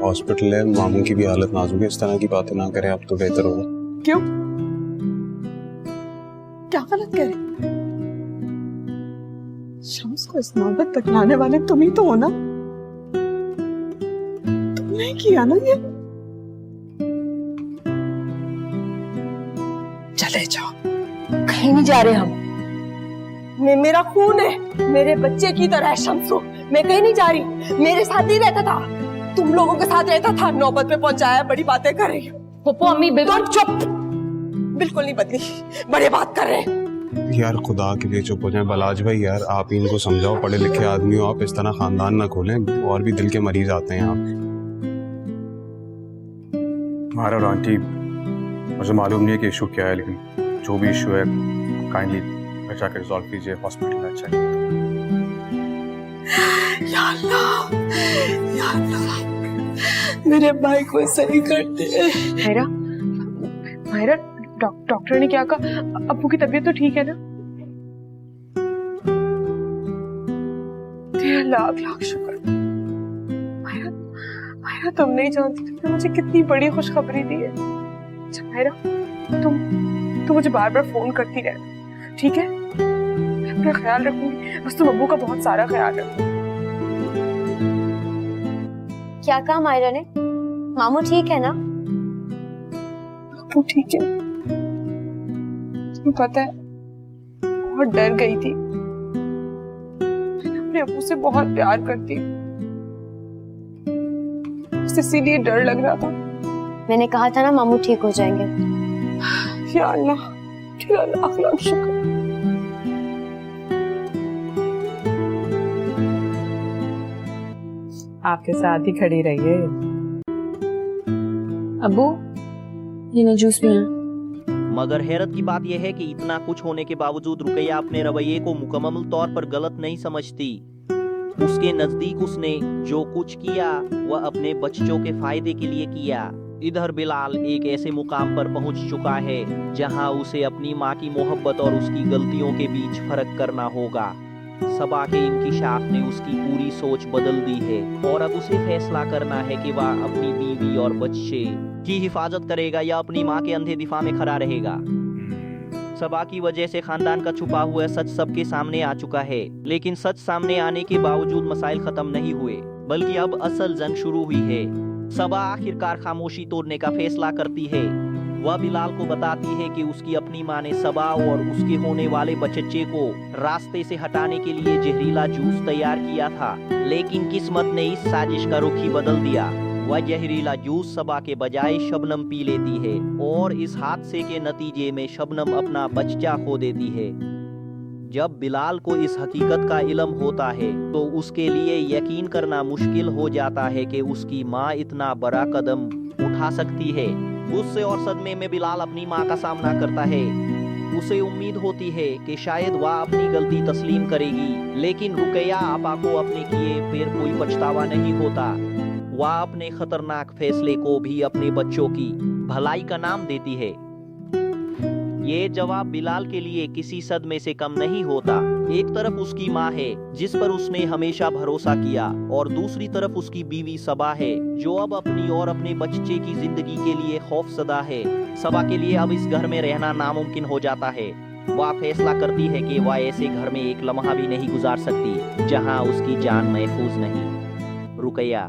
Hospital है, मामू की भी हालत नाजुक है, इस तरह की बातें ना करें आप तो बेहतर होगा। क्यों? क्या गलत कह रहे? शम्स को इस नौबत तक लाने वाले तुम ही तो हो ना? तुमने किया ना ये? चले जाओ। कहीं नहीं जा रहे हम। मेरा खून है, मेरे बच्चे की तरह है शम्सू। मैं कहीं नहीं जा रही, मेरे साथ ही रहता था, तुम लोगों के साथ रहता था। नौबत पे पहुंचाया, बड़ी बातें कर रही हो। पप्पू अम्मी बिल्कुल चुप, बिल्कुल नहीं बदली, बड़े बात कर रहे हैं। यार खुदा के लिए चुप हो जाए। बलाज भाई यार आप ही इनको समझाओ, पढ़े लिखे आदमी हो आप, इस तरह खानदान ना खोलें, और भी दिल के मरीज आते हैं यहाँ पे। हमारा और आंटी, मुझे मालूम नहीं है कि इशू क्या है, लेकिन जो भी इशू है काइंडली जाकर रिजॉल्व कीजिए, हॉस्पिटल में अच्छा है। या अल्लाह, या अल्लाह, मेरे भाई को सही कर दे। मायरा, मायरा, डॉक्टर ने क्या कहा? अप्पू की तबीयत तो ठीक है ना? तेरा लाख लाख शुक्र। मायरा, मायरा तुम नहीं जानती तुमने मुझे कितनी बड़ी खुशखबरी दी है। अच्छा मायरा, तुम मुझे बार बार फोन करती रहना, ठीक है? मैं अपना ख्याल रखूंगी, बस तुम अब्बू का बहुत सारा ख्याल रखो। क्या कहा मायरा ने? मामू ठीक है ना? अब्बू ठीक है। तुम्हें पता है, बहुत डर गई थी। मैं अपने अब्बू से बहुत प्यार करती हूँ, बस इसीलिए डर लग रहा था। मैंने कहा था ना मामू ठीक हो जाएंगे। या अल्लाह, तेरा लाख लाख शुक्र। आपके साथ ही खड़ी रहिए। अब्बू ये ना जूस पिया। मगर हैरत की बात यह है कि इतना कुछ होने के बावजूद रुकैया अपने रवैये को मुकम्मल तौर पर गलत नहीं समझती। उसके नजदीक उसने जो कुछ किया वह अपने बच्चों के फायदे के लिए किया। इधर बिलाल एक ऐसे मुकाम पर पहुंच चुका है जहां उसे अपनी माँ की मोहब्बत और उसकी गलतियों के बीच फर्क करना होगा। सबा के इंकिशाफ ने उसकी पूरी सोच बदल दी है और अब उसे फैसला करना है कि वह अपनी बीवी और बच्चे की हिफाजत करेगा या अपनी माँ के अंधे दिफा में खड़ा रहेगा। सबा की वजह से खानदान का छुपा हुआ सच सबके सामने आ चुका है, लेकिन सच सामने आने के बावजूद मसाइल खत्म नहीं हुए, बल्कि अब असल जंग शुरू हुई है। सबा आखिरकार खामोशी तोड़ने का फैसला करती है। वह बिलाल को बताती है कि उसकी अपनी माँ ने सबा और उसके होने वाले बच्चे को रास्ते से हटाने के लिए जहरीला जूस तैयार किया था, लेकिन किस्मत ने इस साजिश का रुख ही बदल दिया। वह जहरीला जूस सबा के बजाय शबनम पी लेती है और इस हादसे के नतीजे में शबनम अपना बच्चा खो देती है। जब बिलाल को इस हकीकत का इल्म होता है तो उसके लिए यकीन करना मुश्किल हो जाता है कि उसकी माँ इतना बड़ा कदम उठा सकती है। गुस्से और सदमे में बिलाल अपनी माँ का सामना करता है। उसे उम्मीद होती है कि शायद वह अपनी गलती तस्लीम करेगी, लेकिन रुकैया आपा को अपने किए फिर कोई पछतावा नहीं होता। वह अपने खतरनाक फैसले को भी अपने बच्चों की भलाई का नाम देती है। ये जवाब बिलाल के लिए किसी सदमे से कम नहीं होता। एक तरफ उसकी माँ है जिस पर उसने हमेशा भरोसा किया, और दूसरी तरफ उसकी बीवी सबा है जो अब अपनी और अपने बच्चे की जिंदगी के लिए खौफजदा है। सबा के लिए अब इस घर में रहना नामुमकिन हो जाता है। वह फैसला करती है कि वह ऐसे घर में एक लम्हा भी नहीं गुजार सकती जहां उसकी जान महफूज नहीं। रुकैया